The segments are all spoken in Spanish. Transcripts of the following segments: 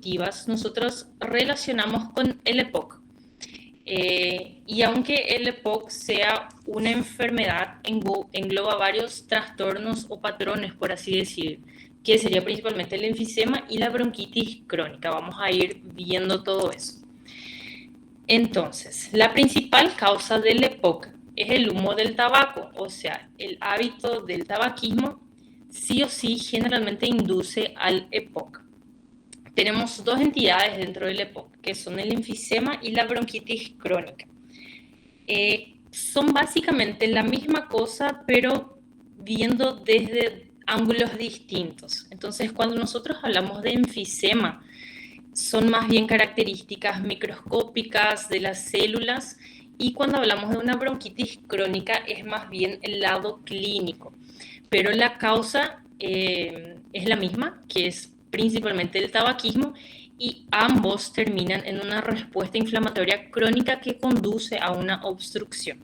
obstructivas nosotros relacionamos con el EPOC. Y aunque el EPOC sea una enfermedad, engloba varios trastornos o patrones, por así decir, que sería principalmente el enfisema y la bronquitis crónica. Vamos a ir viendo todo eso. Entonces, la principal causa del EPOC es el humo del tabaco, o sea, el hábito del tabaquismo sí o sí generalmente induce al EPOC. Tenemos dos entidades dentro del EPOC, que son el enfisema y la bronquitis crónica. Son básicamente la misma cosa, pero viendo desde ángulos distintos. Entonces, cuando nosotros hablamos de enfisema, son más bien características microscópicas de las células, y cuando hablamos de una bronquitis crónica es más bien el lado clínico, pero la causa es la misma, que es principalmente el tabaquismo, y ambos terminan en una respuesta inflamatoria crónica que conduce a una obstrucción.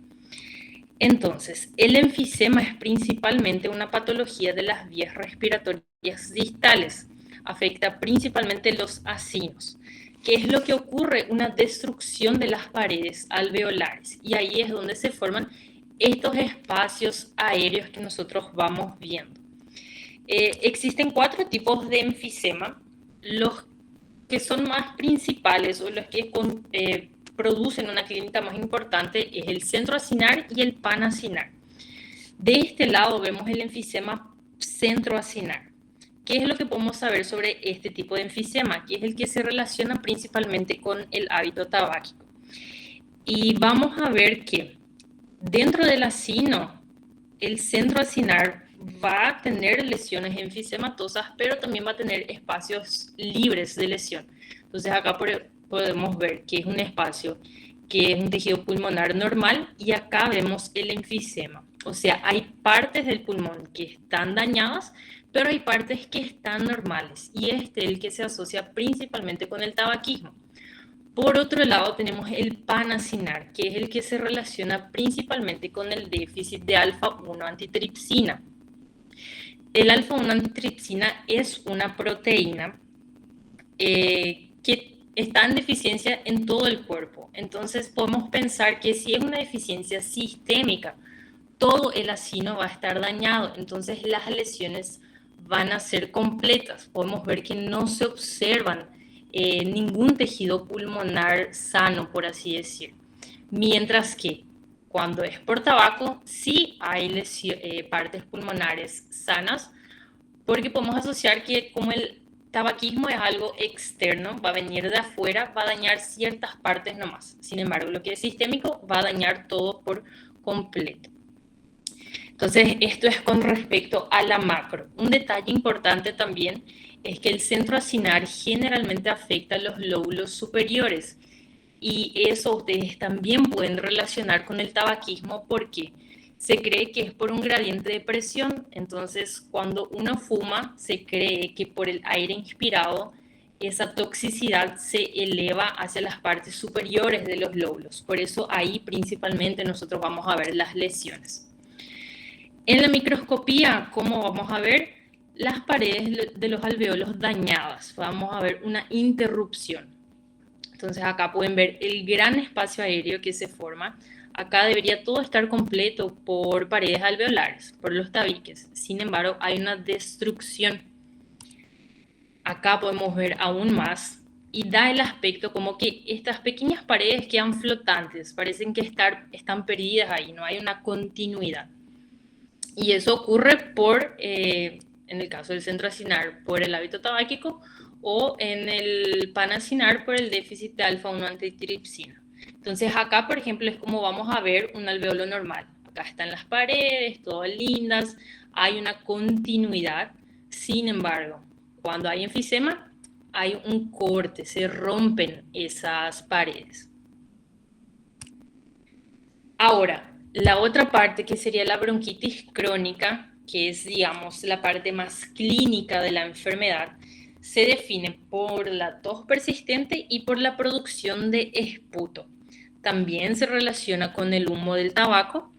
Entonces, el enfisema es principalmente una patología de las vías respiratorias distales. Afecta principalmente los acinos. ¿Qué es lo que ocurre? Una destrucción de las paredes alveolares. Y ahí es donde se forman estos espacios aéreos que nosotros vamos viendo. Existen 4 tipos de enfisema. Los que son más principales o los que producen una clínica más importante es el centroacinar y el panacinar. De este lado vemos el enfisema centroacinar. ¿Qué es lo que podemos saber sobre este tipo de enfisema? Que es el que se relaciona principalmente con el hábito tabáquico. Y vamos a ver que dentro del acino, el centroacinar va a tener lesiones enfisematosas, pero también va a tener espacios libres de lesión. Entonces acá podemos ver que es un espacio que es un tejido pulmonar normal, y acá vemos el enfisema. O sea, hay partes del pulmón que están dañadas, pero hay partes que están normales, y este es el que se asocia principalmente con el tabaquismo. Por otro lado, tenemos el panacinar, que es el que se relaciona principalmente con el déficit de alfa-1 antitripsina. El alfa-1 antitripsina es una proteína que está en deficiencia en todo el cuerpo. Entonces podemos pensar que si es una deficiencia sistémica, todo el acino va a estar dañado. Entonces las lesiones van a ser completas. Podemos ver que no se observan ningún tejido pulmonar sano, por así decir. Mientras que cuando es por tabaco, sí hay partes pulmonares sanas, porque podemos asociar que como el tabaquismo es algo externo, va a venir de afuera, va a dañar ciertas partes nomás. Sin embargo, lo que es sistémico va a dañar todo por completo. Entonces, esto es con respecto a la macro. Un detalle importante también es que el centroacinar generalmente afecta a los lóbulos superiores, y eso ustedes también pueden relacionar con el tabaquismo, porque se cree que es por un gradiente de presión. Entonces, cuando uno fuma, se cree que por el aire inspirado esa toxicidad se eleva hacia las partes superiores de los lóbulos. Por eso ahí principalmente nosotros vamos a ver las lesiones. En la microscopía, ¿cómo vamos a ver? Las paredes de los alveolos dañadas. Vamos a ver una interrupción. Entonces acá pueden ver el gran espacio aéreo que se forma. Acá debería todo estar completo por paredes alveolares, por los tabiques. Sin embargo, hay una destrucción. Acá podemos ver aún más, y da el aspecto como que estas pequeñas paredes quedan flotantes, parecen que están perdidas ahí, no hay una continuidad. Y eso ocurre en el caso del centroacinar, por el hábito tabáquico, o en el panacinar por el déficit de alfa-1 antitripsina. Entonces acá, por ejemplo, es como vamos a ver un alveolo normal. Acá están las paredes, todas lindas, hay una continuidad. Sin embargo, cuando hay enfisema, hay un corte, se rompen esas paredes. Ahora, la otra parte, que sería la bronquitis crónica, que es, digamos, la parte más clínica de la enfermedad, se define por la tos persistente y por la producción de esputo. También se relaciona con el humo del tabaco.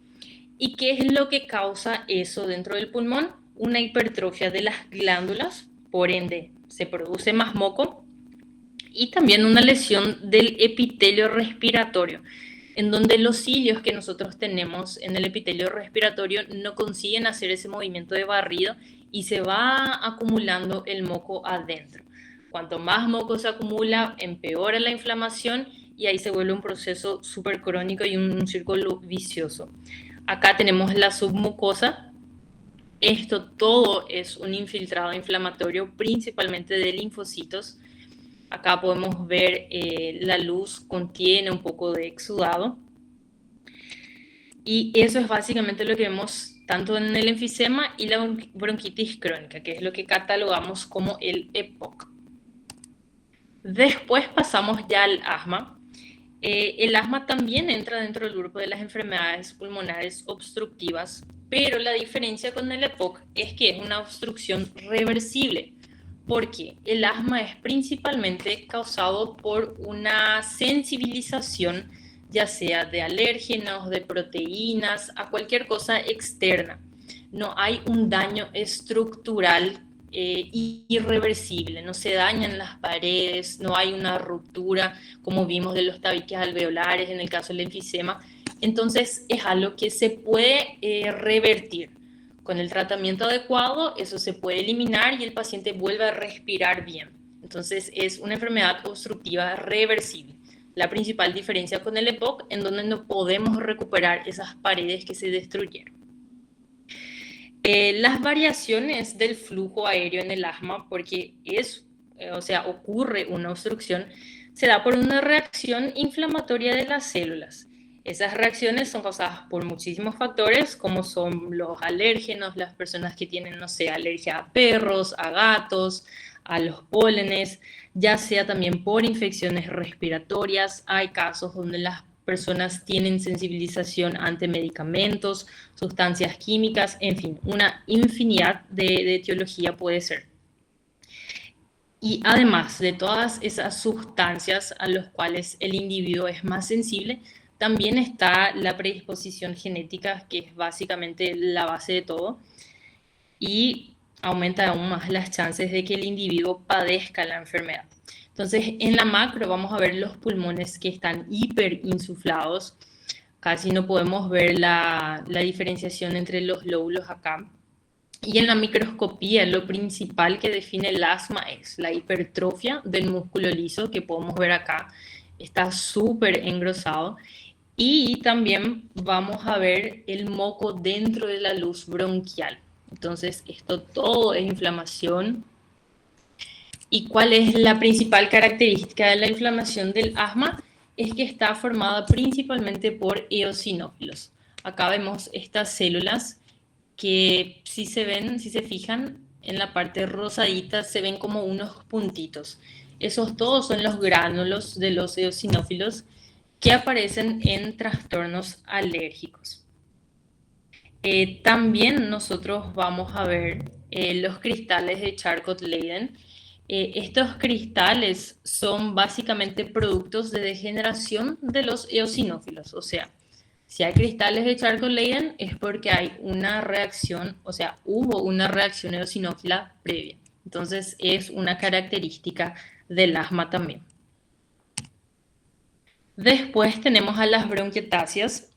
¿Y qué es lo que causa eso dentro del pulmón? Una hipertrofia de las glándulas, por ende se produce más moco, y también una lesión del epitelio respiratorio, en donde los cilios que nosotros tenemos en el epitelio respiratorio no consiguen hacer ese movimiento de barrido y se va acumulando el moco adentro. Cuanto más moco se acumula, empeora la inflamación y ahí se vuelve un proceso súper crónico y un círculo vicioso. Acá tenemos la submucosa. Esto todo es un infiltrado inflamatorio, principalmente de linfocitos. Acá podemos ver la luz contiene un poco de exudado. Y eso es básicamente lo que vemos tanto en el enfisema y la bronquitis crónica, que es lo que catalogamos como el EPOC. Después pasamos ya al asma. El asma también entra dentro del grupo de las enfermedades pulmonares obstructivas, pero la diferencia con el EPOC es que es una obstrucción reversible, porque el asma es principalmente causado por una sensibilización, ya sea de alérgenos, de proteínas, a cualquier cosa externa. No hay un daño estructural irreversible, no se dañan las paredes, no hay una ruptura, como vimos de los tabiques alveolares en el caso del enfisema. Entonces es algo que se puede revertir. Con el tratamiento adecuado, eso se puede eliminar y el paciente vuelve a respirar bien. Entonces es una enfermedad obstructiva reversible. La principal diferencia con el EPOC, en donde no podemos recuperar esas paredes que se destruyeron. Las variaciones del flujo aéreo en el asma, porque ocurre una obstrucción, se da por una reacción inflamatoria de las células. Esas reacciones son causadas por muchísimos factores, como son los alérgenos, las personas que tienen, no sé, alergia a perros, a gatos, a los pólenes, ya sea también por infecciones respiratorias. Hay casos donde las personas tienen sensibilización ante medicamentos, sustancias químicas, en fin, una infinidad de etiología puede ser. Y además de todas esas sustancias a las cuales el individuo es más sensible, también está la predisposición genética, que es básicamente la base de todo, y aumenta aún más las chances de que el individuo padezca la enfermedad. Entonces, en la macro vamos a ver los pulmones que están hiperinsuflados. Casi no podemos ver la diferenciación entre los lóbulos acá. Y en la microscopía, lo principal que define el asma es la hipertrofia del músculo liso, que podemos ver acá. Está súper engrosado. Y también vamos a ver el moco dentro de la luz bronquial. Entonces, esto todo es inflamación. ¿Y cuál es la principal característica de la inflamación del asma? Es que está formada principalmente por eosinófilos. Acá vemos estas células que si se fijan en la parte rosadita, se ven como unos puntitos. Esos todos son los gránulos de los eosinófilos que aparecen en trastornos alérgicos. También nosotros vamos a ver los cristales de Charcot-Leyden. Estos cristales son básicamente productos de degeneración de los eosinófilos. O sea, si hay cristales de Charcot-Leyden es porque hay una reacción, o sea, hubo una reacción eosinófila previa. Entonces es una característica del asma también. Después tenemos a las bronquiectasias,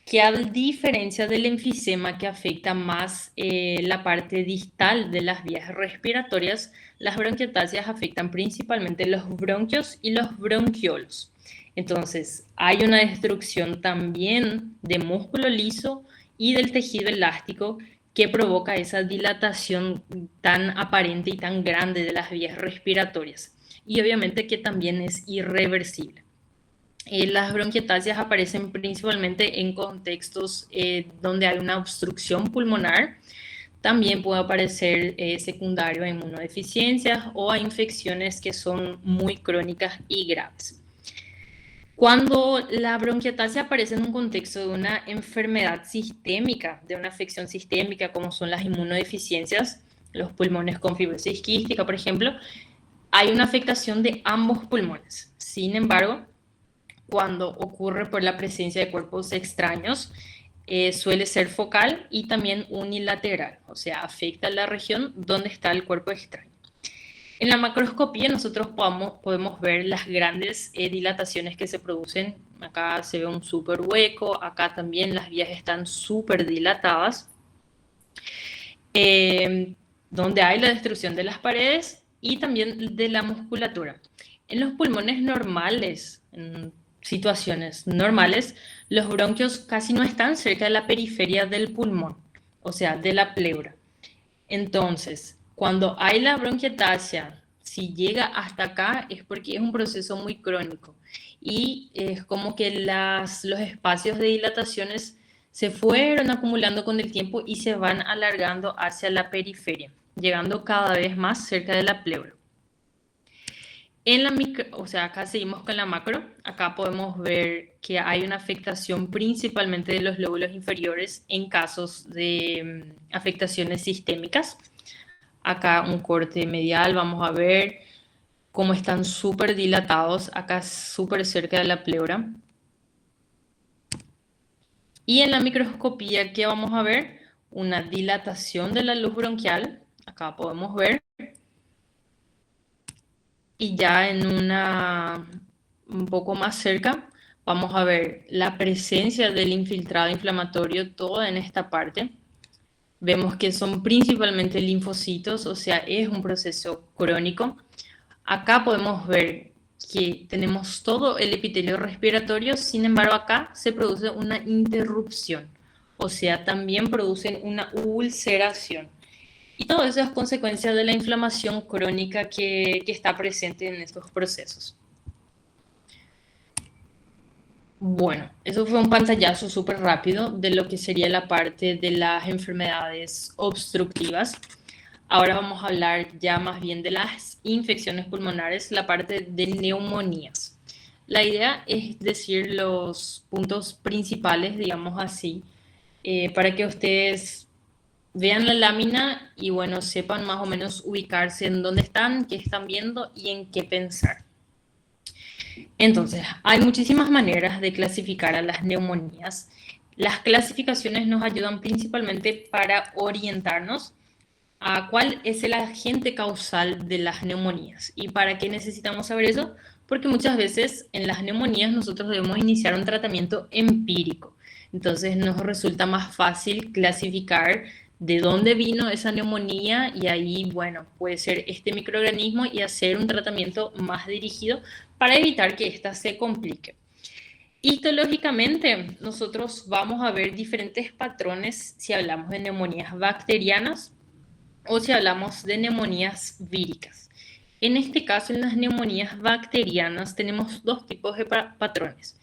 que a diferencia del enfisema que afecta más la parte distal de las vías respiratorias, las bronquiectasias afectan principalmente los bronquios y los bronquiolos. Entonces, hay una destrucción también de músculo liso y del tejido elástico que provoca esa dilatación tan aparente y tan grande de las vías respiratorias. Y obviamente que también es irreversible. Las bronquiectasias aparecen principalmente en contextos donde hay una obstrucción pulmonar. También puede aparecer secundario a inmunodeficiencias o a infecciones que son muy crónicas y graves. Cuando la bronquiectasia aparece en un contexto de una enfermedad sistémica, de una afección sistémica como son las inmunodeficiencias, los pulmones con fibrosis quística, por ejemplo, hay una afectación de ambos pulmones. Sin embargo, cuando ocurre por la presencia de cuerpos extraños, suele ser focal y también unilateral, o sea, afecta la región donde está el cuerpo extraño. En la macroscopía nosotros podemos ver las grandes dilataciones que se producen. Acá se ve un súper hueco, acá también las vías están súper dilatadas, eh, donde hay la destrucción de las paredes y también de la musculatura. En los pulmones normales, en situaciones normales, los bronquios casi no están cerca de la periferia del pulmón, o sea, de la pleura. Entonces, cuando hay la bronquiectasia, si llega hasta acá es porque es un proceso muy crónico y es como que los espacios de dilataciones se fueron acumulando con el tiempo y se van alargando hacia la periferia, llegando cada vez más cerca de la pleura. En la micro, o sea, acá seguimos con la macro, acá podemos ver que hay una afectación principalmente de los lóbulos inferiores en casos de afectaciones sistémicas. Acá un corte medial, vamos a ver cómo están súper dilatados, acá súper cerca de la pleura. Y en la microscopía, ¿qué vamos a ver? Una dilatación de la luz bronquial, acá podemos ver. Y ya un poco más cerca, vamos a ver la presencia del infiltrado inflamatorio, toda en esta parte. Vemos que son principalmente linfocitos, o sea, es un proceso crónico. Acá podemos ver que tenemos todo el epitelio respiratorio, sin embargo acá se produce una interrupción, o sea, también producen una ulceración. Y todo eso es consecuencia de la inflamación crónica que está presente en estos procesos. Bueno, eso fue un pantallazo súper rápido de lo que sería la parte de las enfermedades obstructivas. Ahora vamos a hablar ya más bien de las infecciones pulmonares, la parte de neumonías. La idea es decir los puntos principales, digamos así, para que ustedes vean la lámina y bueno, sepan más o menos ubicarse en dónde están, qué están viendo y en qué pensar. Entonces, hay muchísimas maneras de clasificar a las neumonías. Las clasificaciones nos ayudan principalmente para orientarnos a cuál es el agente causal de las neumonías. ¿Y para qué necesitamos saber eso? Porque muchas veces en las neumonías nosotros debemos iniciar un tratamiento empírico. Entonces nos resulta más fácil clasificar de dónde vino esa neumonía y ahí, bueno, puede ser este microorganismo y hacer un tratamiento más dirigido para evitar que ésta se complique. Histológicamente, nosotros vamos a ver diferentes patrones si hablamos de neumonías bacterianas o si hablamos de neumonías víricas. En este caso, en las neumonías bacterianas tenemos dos tipos de patrones,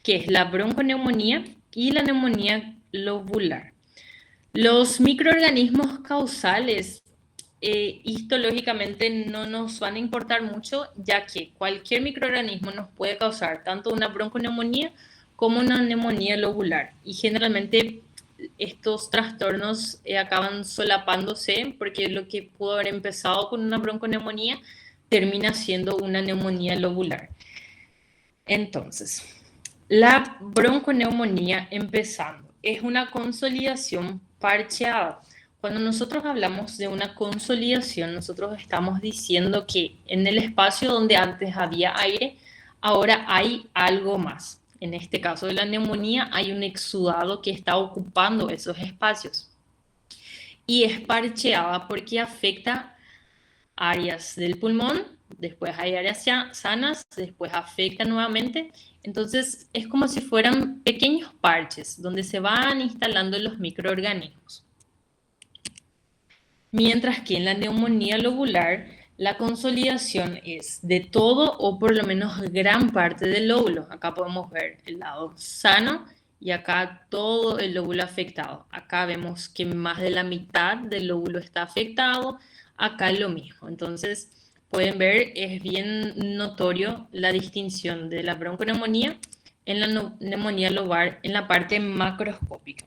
que es la bronconeumonía y la neumonía lobular. Los microorganismos causales histológicamente no nos van a importar mucho, ya que cualquier microorganismo nos puede causar tanto una bronconeumonía como una neumonía lobular. Y generalmente estos trastornos acaban solapándose porque lo que pudo haber empezado con una bronconeumonía termina siendo una neumonía lobular. Entonces, la bronconeumonía empezando es una consolidación parcheada. Cuando nosotros hablamos de una consolidación, nosotros estamos diciendo que en el espacio donde antes había aire, ahora hay algo más. En este caso de la neumonía hay un exudado que está ocupando esos espacios. Y es parcheada porque afecta áreas del pulmón, después hay áreas sanas, después afecta nuevamente. Entonces es como si fueran pequeños parches donde se van instalando los microorganismos. Mientras que en la neumonía lobular la consolidación es de todo o por lo menos gran parte del lóbulo. Acá podemos ver el lado sano y acá todo el lóbulo afectado. Acá vemos que más de la mitad del lóbulo está afectado, acá lo mismo. Entonces pueden ver, es bien notorio la distinción de la bronconeumonía en la neumonía lobar en la parte macroscópica.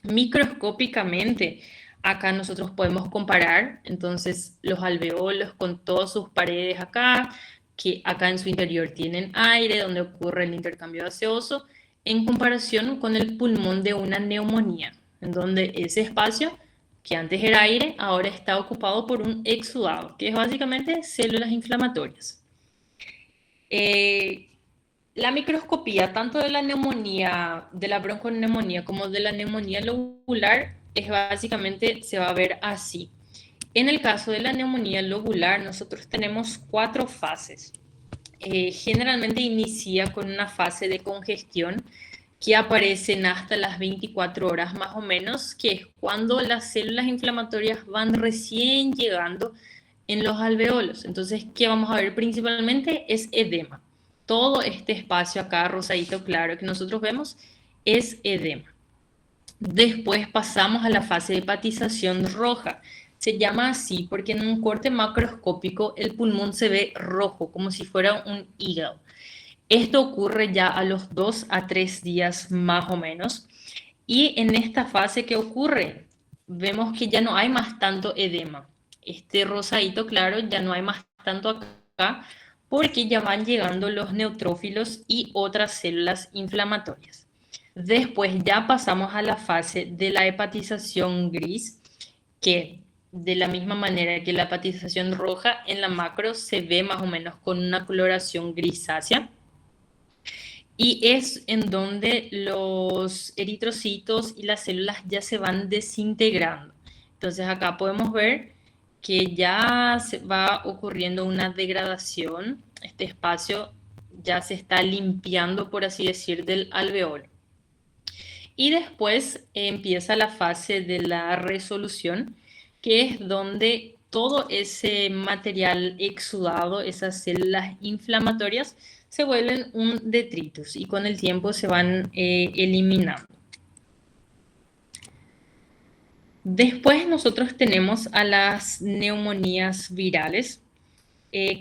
Microscópicamente, acá nosotros podemos comparar, entonces, los alveolos con todas sus paredes acá, que acá en su interior tienen aire, donde ocurre el intercambio gaseoso, en comparación con el pulmón de una neumonía, en donde ese espacio que antes era aire, ahora está ocupado por un exudado, que es básicamente células inflamatorias. Eh, la microscopía, tanto de la neumonía, de la bronconeumonía como de la neumonía lobular, es básicamente, se va a ver así. En el caso de la neumonía lobular, nosotros tenemos 4 fases. Generalmente inicia con una fase de congestión que aparecen hasta las 24 horas más o menos, que es cuando las células inflamatorias van recién llegando en los alveolos. Entonces, ¿qué vamos a ver principalmente? Es edema. Todo este espacio acá, rosadito claro, que nosotros vemos, es edema. Después pasamos a la fase de hepatización roja. Se llama así porque en un corte macroscópico el pulmón se ve rojo, como si fuera un hígado. Esto ocurre ya a los 2 a 3 días más o menos. Y en esta fase, ¿qué ocurre? Vemos que ya no hay más tanto edema. Este rosadito claro ya no hay más tanto acá porque ya van llegando los neutrófilos y otras células inflamatorias. Después ya pasamos a la fase de la hepatización gris, que de la misma manera que la hepatización roja, en la macro se ve más o menos con una coloración grisácea. Y es en donde los eritrocitos y las células ya se van desintegrando. Entonces acá podemos ver que ya se va ocurriendo una degradación. Este espacio ya se está limpiando, por así decir, del alveolo. Y después empieza la fase de la resolución, que es donde todo ese material exudado, esas células inflamatorias, se vuelven un detritus y con el tiempo se van eliminando. Después nosotros tenemos a las neumonías virales.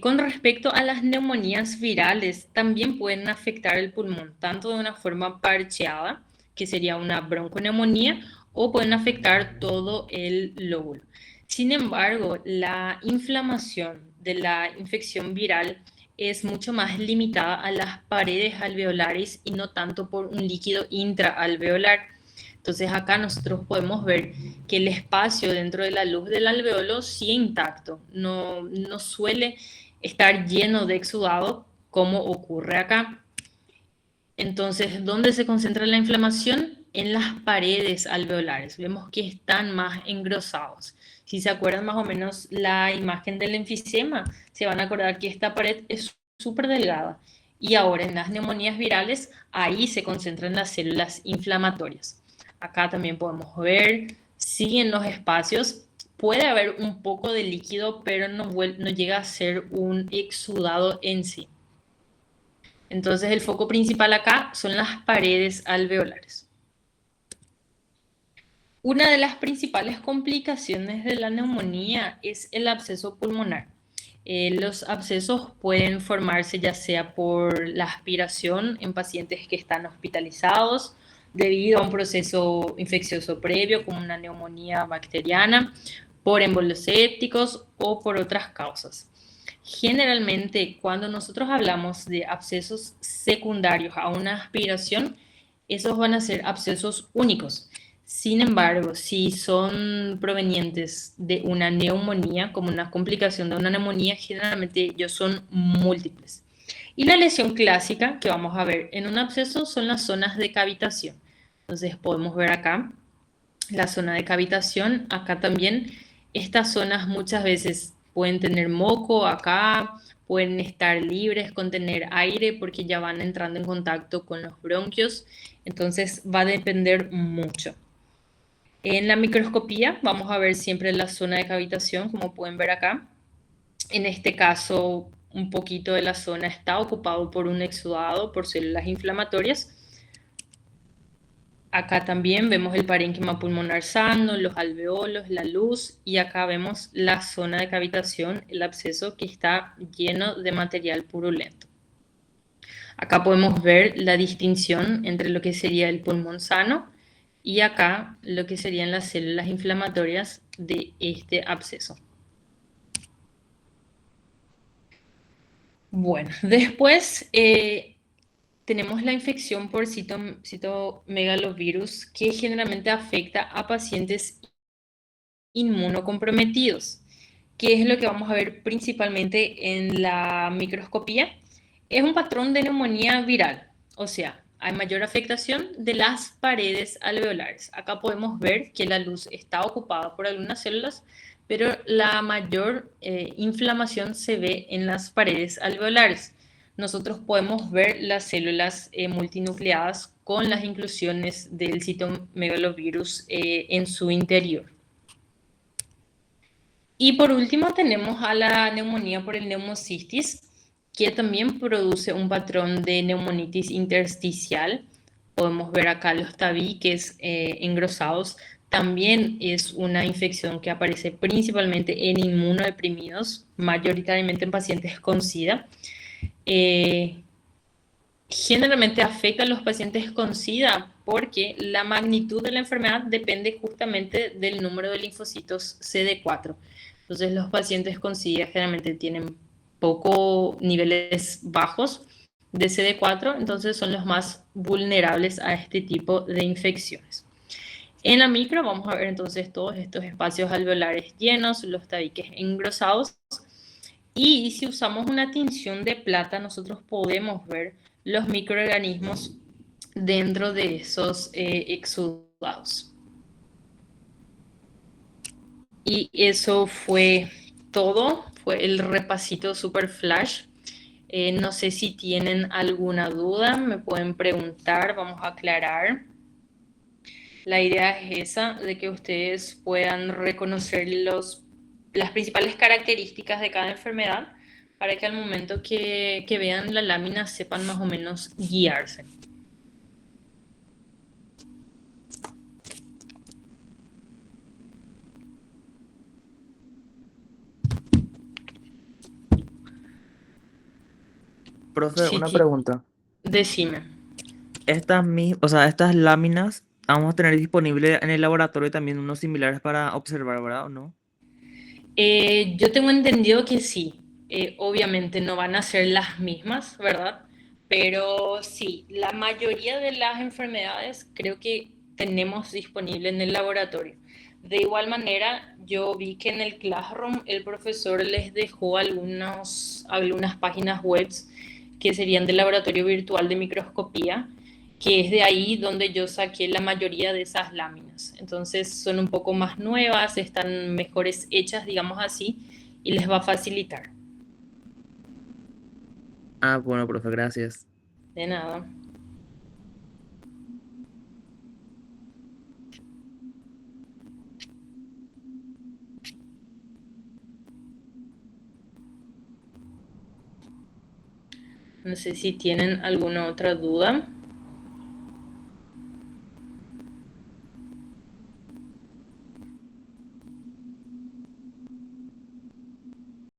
Con respecto a las neumonías virales, también pueden afectar el pulmón, tanto de una forma parcheada, que sería una bronconeumonía, o pueden afectar todo el lóbulo. Sin embargo, la inflamación de la infección viral es mucho más limitada a las paredes alveolares y no tanto por un líquido intraalveolar. Entonces acá nosotros podemos ver que el espacio dentro de la luz del alveolo sigue intacto, no suele estar lleno de exudado como ocurre acá. Entonces, ¿dónde se concentra la inflamación? En las paredes alveolares. Vemos que están más engrosados. Si se acuerdan más o menos la imagen del enfisema, se van a acordar que esta pared es súper delgada. Y ahora en las neumonías virales, ahí se concentran las células inflamatorias. Acá también podemos ver, siguen los espacios. Puede haber un poco de líquido, pero no llega a ser un exudado en sí. Entonces el foco principal acá son las paredes alveolares. Una de las principales complicaciones de la neumonía es el absceso pulmonar. Los abscesos pueden formarse ya sea por la aspiración en pacientes que están hospitalizados debido a un proceso infeccioso previo como una neumonía bacteriana, por émbolos sépticos o por otras causas. Generalmente, cuando nosotros hablamos de abscesos secundarios a una aspiración, esos van a ser abscesos únicos. Sin embargo, si son provenientes de una neumonía, como una complicación de una neumonía, generalmente ellos son múltiples. Y la lesión clásica que vamos a ver en un absceso son las zonas de cavitación. Entonces podemos ver acá la zona de cavitación, acá también. Estas zonas muchas veces pueden tener moco acá, pueden estar libres, contener aire porque ya van entrando en contacto con los bronquios. Entonces va a depender mucho. En la microscopía vamos a ver siempre la zona de cavitación, como pueden ver acá. En este caso, un poquito de la zona está ocupado por un exudado, por células inflamatorias. Acá también vemos el parénquima pulmonar sano, los alveolos, la luz, y acá vemos la zona de cavitación, el absceso que está lleno de material purulento. Acá podemos ver la distinción entre lo que sería el pulmón sano y acá lo que serían las células inflamatorias de este absceso. Bueno, después tenemos la infección por citomegalovirus que generalmente afecta a pacientes inmunocomprometidos. ¿Qué es lo que vamos a ver principalmente en la microscopía? Es un patrón de neumonía viral, o sea, hay mayor afectación de las paredes alveolares. Acá podemos ver que la luz está ocupada por algunas células, pero la mayor inflamación se ve en las paredes alveolares. Nosotros podemos ver las células multinucleadas con las inclusiones del citomegalovirus en su interior. Y por último tenemos a la neumonía por el neumocistis, que también produce un patrón de neumonitis intersticial. Podemos ver acá los tabiques engrosados. También es una infección que aparece principalmente en inmunodeprimidos, mayoritariamente en pacientes con SIDA. Eh, Generalmente afecta a los pacientes con SIDA porque la magnitud de la enfermedad depende justamente del número de linfocitos CD4. Entonces, los pacientes con SIDA generalmente tienen poco niveles bajos de CD4, entonces son los más vulnerables a este tipo de infecciones. En la micro vamos a ver entonces todos estos espacios alveolares llenos, los tabiques engrosados, y si usamos una tinción de plata, nosotros podemos ver los microorganismos dentro de esos exudados. Y eso fue todo, fue el repasito super flash. No sé si tienen alguna duda, me pueden preguntar, vamos a aclarar. La idea es esa, de que ustedes puedan reconocer las principales características de cada enfermedad para que al momento que vean la lámina sepan más o menos guiarse. Profe, Sí, una pregunta. decime. O sea, estas láminas vamos a tener disponible en el laboratorio también unos similares para observar, ¿verdad? ¿O no? Yo tengo entendido que sí. Obviamente no van a ser las mismas, ¿verdad? Pero sí, la mayoría de las enfermedades creo que tenemos disponible en el laboratorio. De igual manera, yo vi que en el Classroom el profesor les dejó algunas páginas web que serían del laboratorio virtual de microscopía, que es de ahí donde yo saqué la mayoría de esas láminas. Entonces son un poco más nuevas, están mejores hechas, digamos así, y les va a facilitar. Ah, bueno, profe, gracias. De nada. No sé si tienen alguna otra duda.